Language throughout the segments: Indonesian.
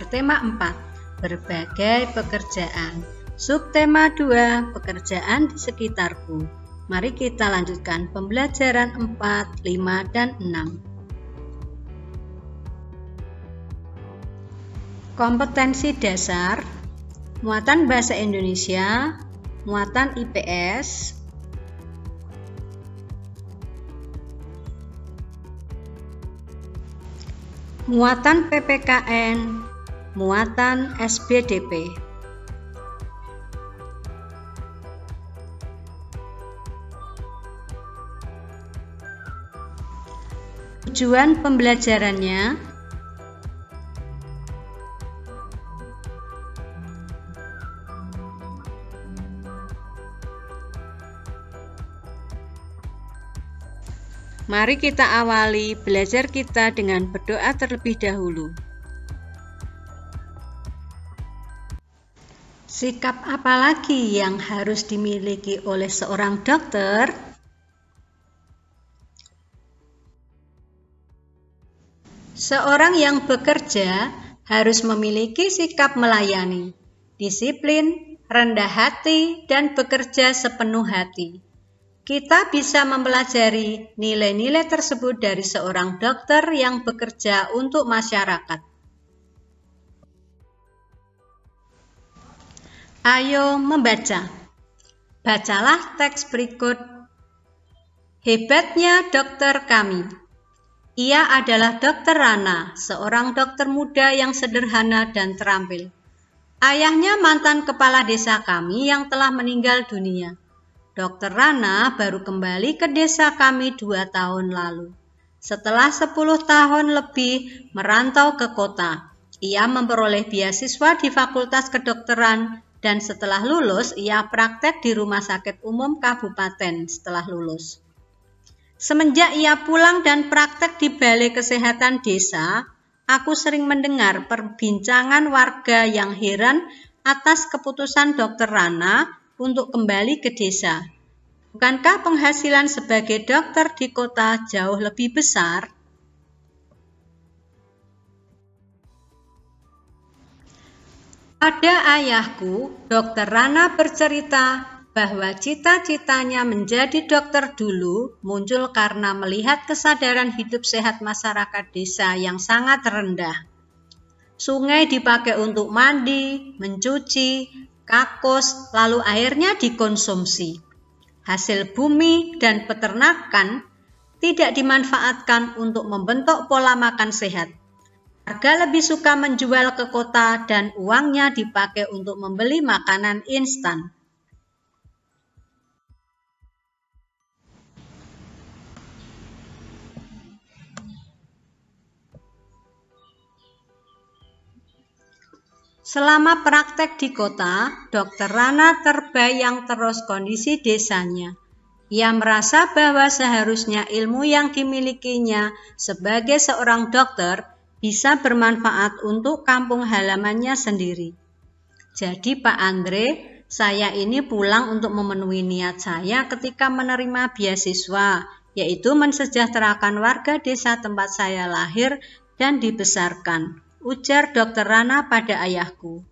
bertema 4, berbagai pekerjaan. Subtema 2, pekerjaan di sekitarku. Mari kita lanjutkan pembelajaran 4, 5, dan 6. Kompetensi dasar, muatan bahasa Indonesia, muatan IPS, muatan PPKN, muatan SBDP. Tujuan pembelajarannya, mari kita awali belajar kita dengan berdoa terlebih dahulu. Sikap apa lagi yang harus dimiliki oleh seorang dokter? Seorang yang bekerja harus memiliki sikap melayani, disiplin, rendah hati, dan bekerja sepenuh hati. Kita bisa mempelajari nilai-nilai tersebut dari seorang dokter yang bekerja untuk masyarakat. Ayo membaca. Bacalah teks berikut. Hebatnya dokter kami. Ia adalah Dr. Rana, seorang dokter muda yang sederhana dan terampil. Ayahnya mantan kepala desa kami yang telah meninggal dunia. Dr. Rana baru kembali ke desa kami 2 tahun lalu. Setelah 10 tahun lebih merantau ke kota, ia memperoleh beasiswa di Fakultas Kedokteran dan setelah lulus ia praktek di Rumah Sakit Umum Kabupaten setelah lulus. Semenjak ia pulang dan praktek di Balai Kesehatan Desa, aku sering mendengar perbincangan warga yang heran atas keputusan Dr. Rana untuk kembali ke desa. Bukankah penghasilan sebagai dokter di kota jauh lebih besar? Pada ayahku, Dr. Rana bercerita bahwa cita-citanya menjadi dokter dulu muncul karena melihat kesadaran hidup sehat masyarakat desa yang sangat rendah. Sungai dipakai untuk mandi, mencuci, kakus, lalu airnya dikonsumsi. Hasil bumi dan peternakan tidak dimanfaatkan untuk membentuk pola makan sehat. Warga lebih suka menjual ke kota dan uangnya dipakai untuk membeli makanan instan. Selama praktek di kota, Dr. Rana terbayang terus kondisi desanya. Ia merasa bahwa seharusnya ilmu yang dimilikinya sebagai seorang dokter bisa bermanfaat untuk kampung halamannya sendiri. Jadi Pak Andre, saya ini pulang untuk memenuhi niat saya ketika menerima beasiswa, yaitu mensejahterakan warga desa tempat saya lahir dan dibesarkan, ujar Dr. Rana pada ayahku.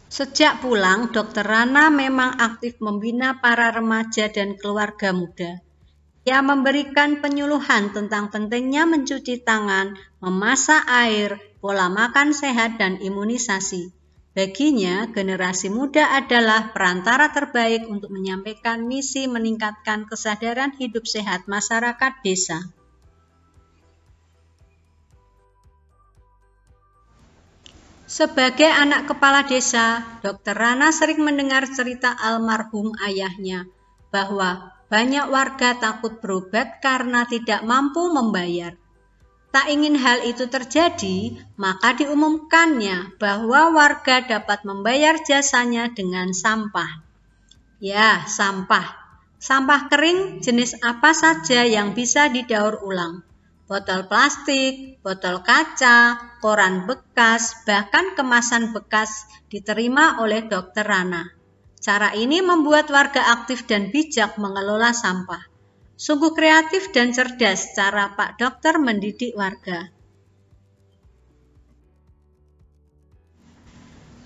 Sejak pulang, Dr. Rana memang aktif membina para remaja dan keluarga muda. Ia memberikan penyuluhan tentang pentingnya mencuci tangan, memasak air, pola makan sehat, dan imunisasi. Baginya, generasi muda adalah perantara terbaik untuk menyampaikan misi meningkatkan kesadaran hidup sehat masyarakat desa. Sebagai anak kepala desa, Dr. Rana sering mendengar cerita almarhum ayahnya bahwa banyak warga takut berobat karena tidak mampu membayar. Tak ingin hal itu terjadi, maka diumumkannya bahwa warga dapat membayar jasanya dengan sampah. Ya, sampah. Sampah kering jenis apa saja yang bisa didaur ulang. Botol plastik, botol kaca, koran bekas, bahkan kemasan bekas diterima oleh Dr. Rana. Cara ini membuat warga aktif dan bijak mengelola sampah. Sungguh kreatif dan cerdas cara Pak Dokter mendidik warga.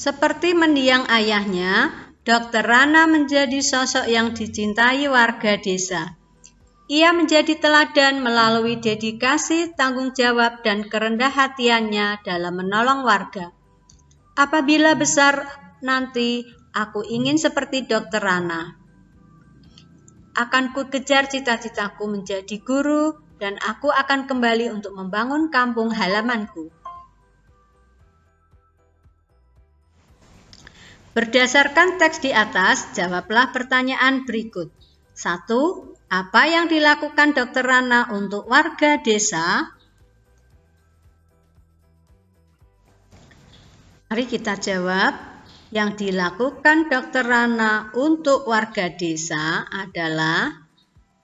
Seperti mendiang ayahnya, Dr. Rana menjadi sosok yang dicintai warga desa. Ia menjadi teladan melalui dedikasi, tanggung jawab, dan kerendah hatiannya dalam menolong warga. Apabila besar nanti, aku ingin seperti Dr. Rana. Akan ku kejar cita-citaku menjadi guru, dan aku akan kembali untuk membangun kampung halamanku. Berdasarkan teks di atas, jawablah pertanyaan berikut. 1. Apa yang dilakukan Dr. Rana untuk warga desa? Mari kita jawab. Yang dilakukan Dr. Rana untuk warga desa adalah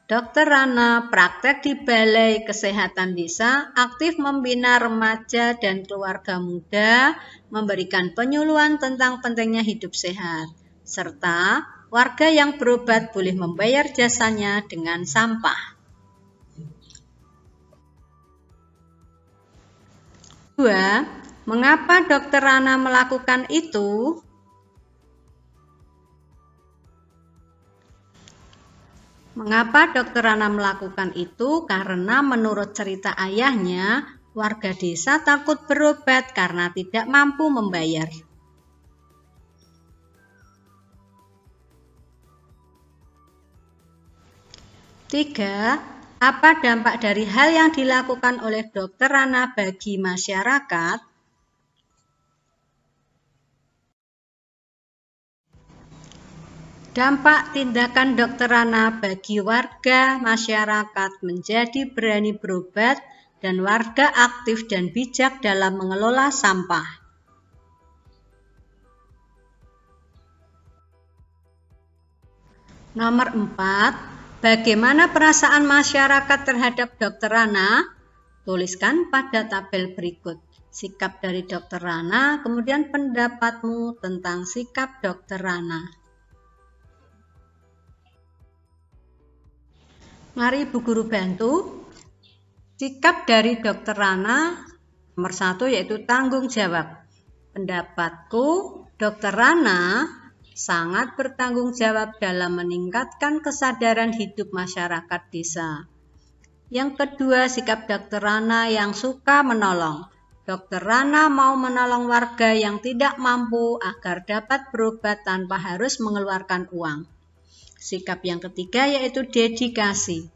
Dr. Rana praktek di Balai Kesehatan Desa, aktif membina remaja dan keluarga muda, memberikan penyuluhan tentang pentingnya hidup sehat, serta warga yang berobat boleh membayar jasanya dengan sampah. 2. Mengapa Dr. Rana melakukan itu? Mengapa Dr. Rana melakukan itu? Karena menurut cerita ayahnya, warga desa takut berobat karena tidak mampu membayar. 3. Apa dampak dari hal yang dilakukan oleh Dr. Rana bagi masyarakat? Dampak tindakan Dr. Rana bagi warga masyarakat menjadi berani berobat dan warga aktif dan bijak dalam mengelola sampah. Nomor 4. Bagaimana perasaan masyarakat terhadap Dr. Rana? Tuliskan pada tabel berikut. Sikap dari Dr. Rana, kemudian pendapatmu tentang sikap Dr. Rana. Mari Bu Guru bantu. Sikap dari Dr. Rana nomor 1 yaitu tanggung jawab. Pendapatku, Dr. Rana sangat bertanggung jawab dalam meningkatkan kesadaran hidup masyarakat desa. Yang kedua, sikap Dr. Rana yang suka menolong. Dr. Rana mau menolong warga yang tidak mampu agar dapat berobat tanpa harus mengeluarkan uang. Sikap yang ketiga yaitu dedikasi.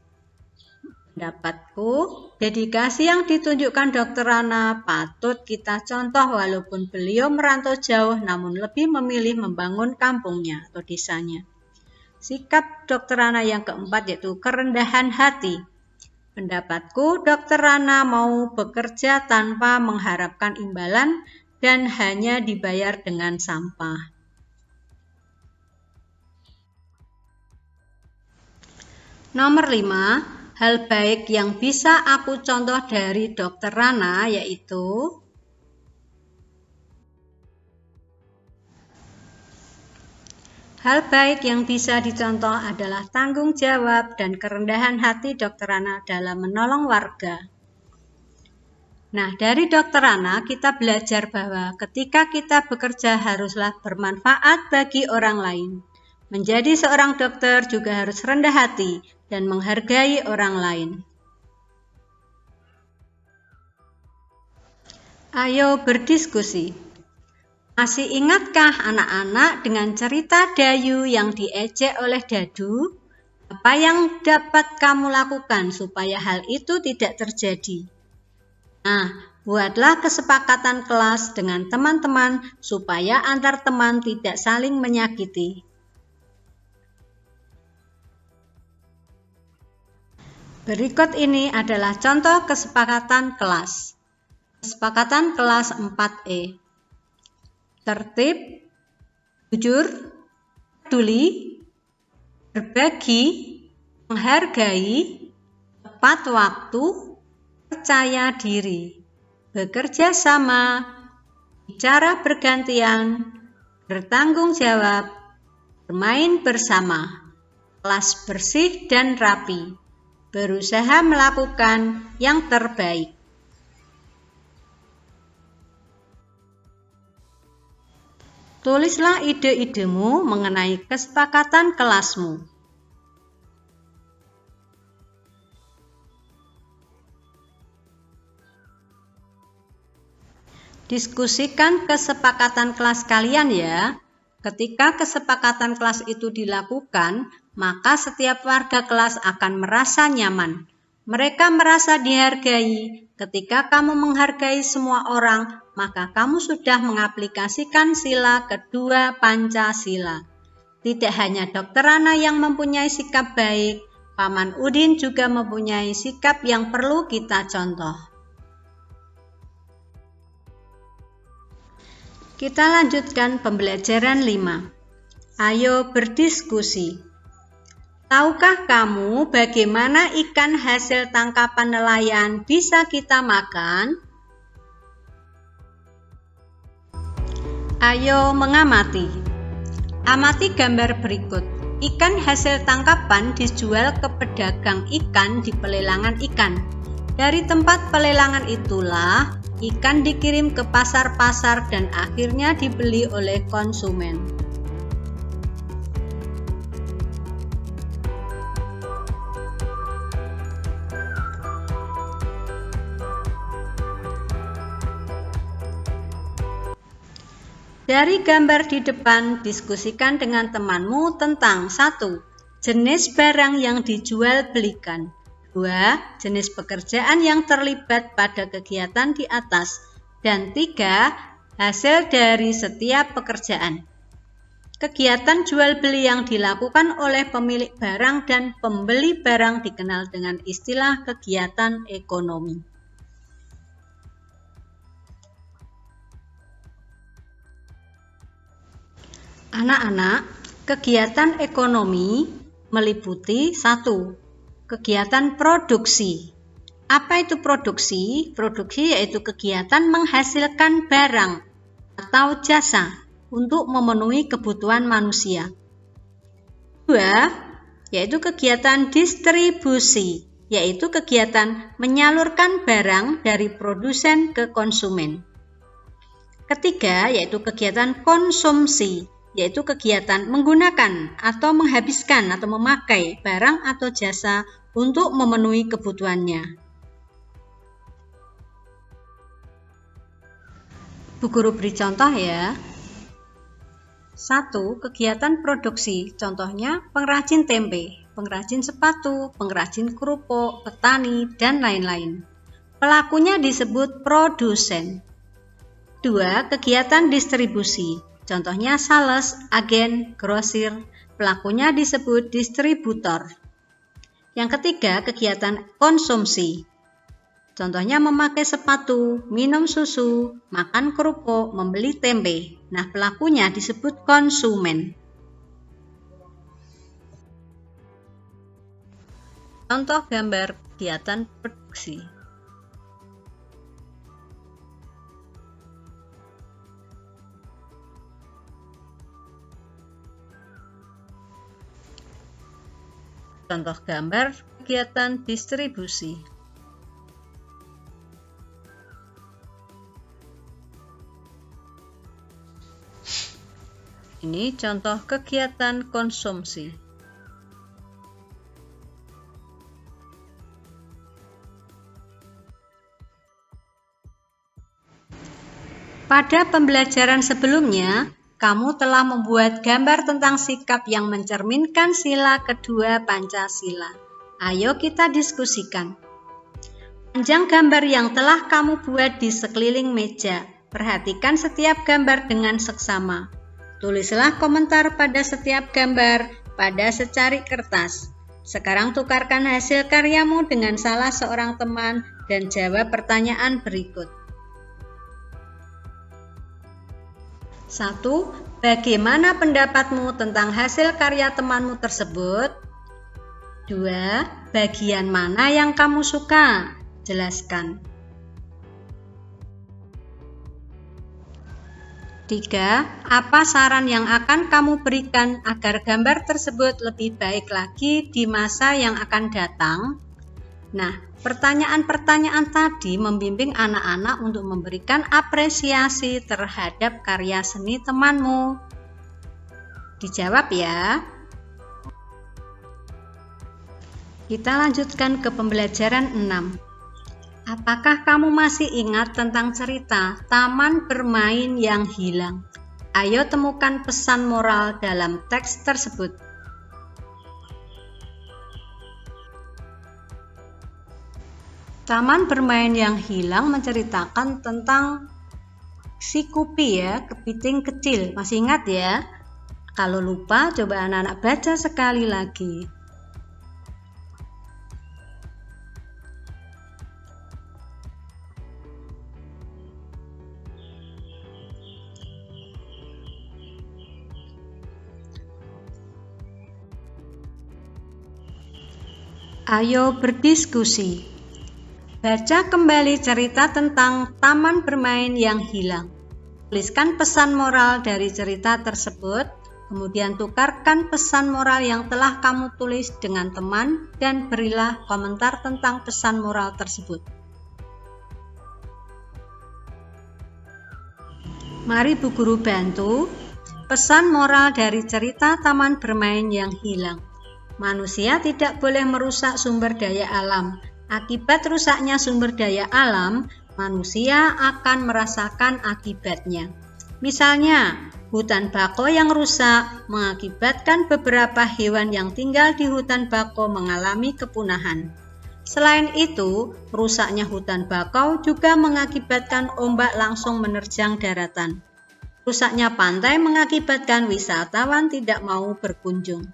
Pendapatku, dedikasi yang ditunjukkan Dr. Rana patut kita contoh walaupun beliau merantau jauh namun lebih memilih membangun kampungnya atau desanya. Sikap Dr. Rana yang keempat yaitu kerendahan hati. Pendapatku, Dr. Rana mau bekerja tanpa mengharapkan imbalan dan hanya dibayar dengan sampah. Nomor 5, hal baik yang bisa aku contoh dari Dr. Rana yaitu hal baik yang bisa dicontoh adalah tanggung jawab dan kerendahan hati Dr. Rana dalam menolong warga. Nah, dari Dr. Rana kita belajar bahwa ketika kita bekerja haruslah bermanfaat bagi orang lain. Menjadi seorang dokter juga harus rendah hati dan menghargai orang lain. Ayo berdiskusi. Masih ingatkah anak-anak dengan cerita Dayu yang diejek oleh Dadu? Apa yang dapat kamu lakukan supaya hal itu tidak terjadi? Nah, buatlah kesepakatan kelas dengan teman-teman supaya antar teman tidak saling menyakiti. Berikut ini adalah contoh kesepakatan kelas. Kesepakatan kelas 4E. Tertib, jujur, peduli, berbagi, menghargai, tepat waktu, percaya diri, bekerja sama, bicara bergantian, bertanggung jawab, bermain bersama, kelas bersih dan rapi, berusaha melakukan yang terbaik. Tulislah ide-idemu mengenai kesepakatan kelasmu. Diskusikan kesepakatan kelas kalian ya. Ketika kesepakatan kelas itu dilakukan, maka setiap warga kelas akan merasa nyaman. Mereka merasa dihargai. Ketika kamu menghargai semua orang, maka kamu sudah mengaplikasikan sila kedua Pancasila. Tidak hanya Dr. Rana yang mempunyai sikap baik, Paman Udin juga mempunyai sikap yang perlu kita contoh. Kita lanjutkan pembelajaran 5. Ayo berdiskusi. Tahukah kamu bagaimana ikan hasil tangkapan nelayan bisa kita makan? Ayo mengamati. Amati gambar berikut. Ikan hasil tangkapan dijual ke pedagang ikan di pelelangan ikan. Dari tempat pelelangan itulah ikan dikirim ke pasar-pasar dan akhirnya dibeli oleh konsumen. Dari gambar di depan, diskusikan dengan temanmu tentang 1. Jenis barang yang dijual belikan. 2. Jenis pekerjaan yang terlibat pada kegiatan di atas. Dan 3. Hasil dari setiap pekerjaan. Kegiatan jual beli yang dilakukan oleh pemilik barang dan pembeli barang dikenal dengan istilah kegiatan ekonomi. Anak-anak, kegiatan ekonomi meliputi 1. Kegiatan produksi. Apa itu produksi? Produksi yaitu kegiatan menghasilkan barang atau jasa untuk memenuhi kebutuhan manusia. 2. Yaitu kegiatan distribusi, yaitu kegiatan menyalurkan barang dari produsen ke konsumen. 3. Yaitu kegiatan konsumsi, yaitu kegiatan menggunakan atau menghabiskan atau memakai barang atau jasa untuk memenuhi kebutuhannya. Bu Guru beri contoh ya. 1. Kegiatan produksi, contohnya pengrajin tempe, pengrajin sepatu, pengrajin kerupuk, petani, dan lain-lain. Pelakunya disebut produsen. 2. Kegiatan distribusi, contohnya sales, agen, grosir, pelakunya disebut distributor. Yang ketiga, kegiatan konsumsi. Contohnya memakai sepatu, minum susu, makan kerupuk, membeli tempe. Nah, pelakunya disebut konsumen. Contoh gambar kegiatan produksi. Contoh gambar kegiatan distribusi. Ini contoh kegiatan konsumsi. Pada pembelajaran sebelumnya, kamu telah membuat gambar tentang sikap yang mencerminkan sila kedua Pancasila. Ayo kita diskusikan. Panjang gambar yang telah kamu buat di sekeliling meja. Perhatikan setiap gambar dengan seksama. Tulislah komentar pada setiap gambar pada secari kertas. Sekarang tukarkan hasil karyamu dengan salah seorang teman dan jawab pertanyaan berikut. 1. Bagaimana pendapatmu tentang hasil karya temanmu tersebut? 2. Bagian mana yang kamu suka? Jelaskan. 3. Apa saran yang akan kamu berikan agar gambar tersebut lebih baik lagi di masa yang akan datang? Nah, pertanyaan-pertanyaan tadi membimbing anak-anak untuk memberikan apresiasi terhadap karya seni temanmu. Dijawab ya. Kita lanjutkan ke pembelajaran 6. Apakah kamu masih ingat tentang cerita Taman Bermain yang Hilang? Ayo temukan pesan moral dalam teks tersebut. Taman Bermain yang Hilang menceritakan tentang si Kupi ya, kepiting kecil. Masih ingat ya? Kalau lupa, coba anak-anak baca sekali lagi. Ayo berdiskusi. Baca kembali cerita tentang Taman Bermain yang Hilang. Tuliskan pesan moral dari cerita tersebut, kemudian tukarkan pesan moral yang telah kamu tulis dengan teman dan berilah komentar tentang pesan moral tersebut. Mari Bu Guru bantu. Pesan moral dari cerita Taman Bermain yang Hilang. Manusia tidak boleh merusak sumber daya alam. Akibat rusaknya sumber daya alam, manusia akan merasakan akibatnya. Misalnya, hutan bako yang rusak mengakibatkan beberapa hewan yang tinggal di hutan bako mengalami kepunahan. Selain itu, rusaknya hutan bakau juga mengakibatkan ombak langsung menerjang daratan. Rusaknya pantai mengakibatkan wisatawan tidak mau berkunjung.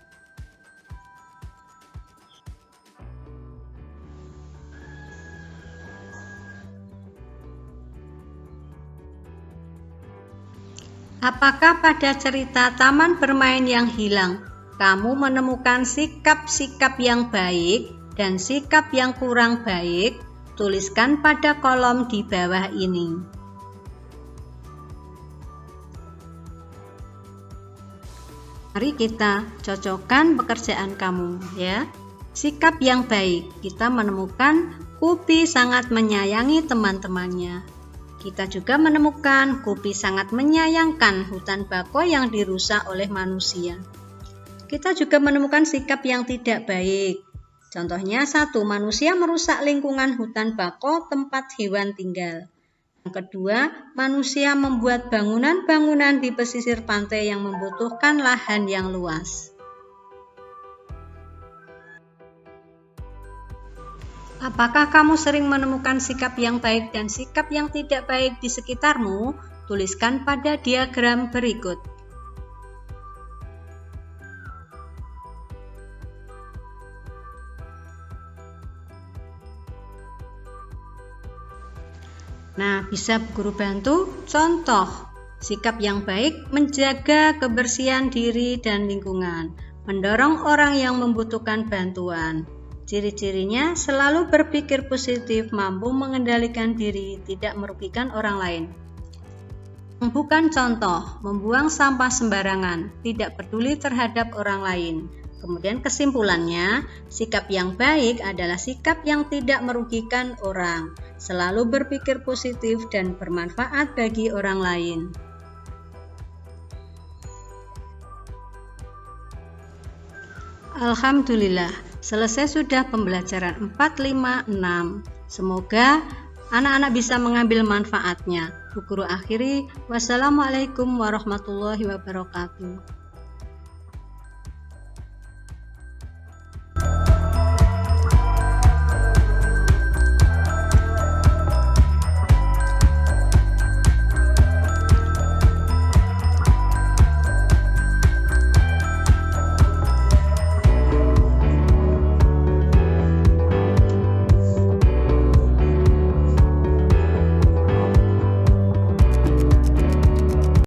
Apakah pada cerita Taman Bermain yang Hilang, kamu menemukan sikap-sikap yang baik dan sikap yang kurang baik? Tuliskan pada kolom di bawah ini. Mari kita cocokkan pekerjaan kamu ya. Sikap yang baik, kita menemukan Kupi sangat menyayangi teman-temannya. Kita juga menemukan Kupi sangat menyayangkan hutan bako yang dirusak oleh manusia. Kita juga menemukan sikap yang tidak baik. Contohnya 1, manusia merusak lingkungan hutan bako tempat hewan tinggal. Yang kedua, manusia membuat bangunan-bangunan di pesisir pantai yang membutuhkan lahan yang luas. Apakah kamu sering menemukan sikap yang baik dan sikap yang tidak baik di sekitarmu? Tuliskan pada diagram berikut. Nah, bisa guru bantu contoh. Sikap yang baik menjaga kebersihan diri dan lingkungan, mendorong orang yang membutuhkan bantuan. Ciri-cirinya selalu berpikir positif, mampu mengendalikan diri, tidak merugikan orang lain. Bukan contoh, membuang sampah sembarangan, tidak peduli terhadap orang lain. Kemudian kesimpulannya, sikap yang baik adalah sikap yang tidak merugikan orang, selalu berpikir positif dan bermanfaat bagi orang lain. Alhamdulillah, selesai sudah pembelajaran 4, 5, 6. Semoga anak-anak bisa mengambil manfaatnya. Bu Guru akhiri, wassalamualaikum warahmatullahi wabarakatuh.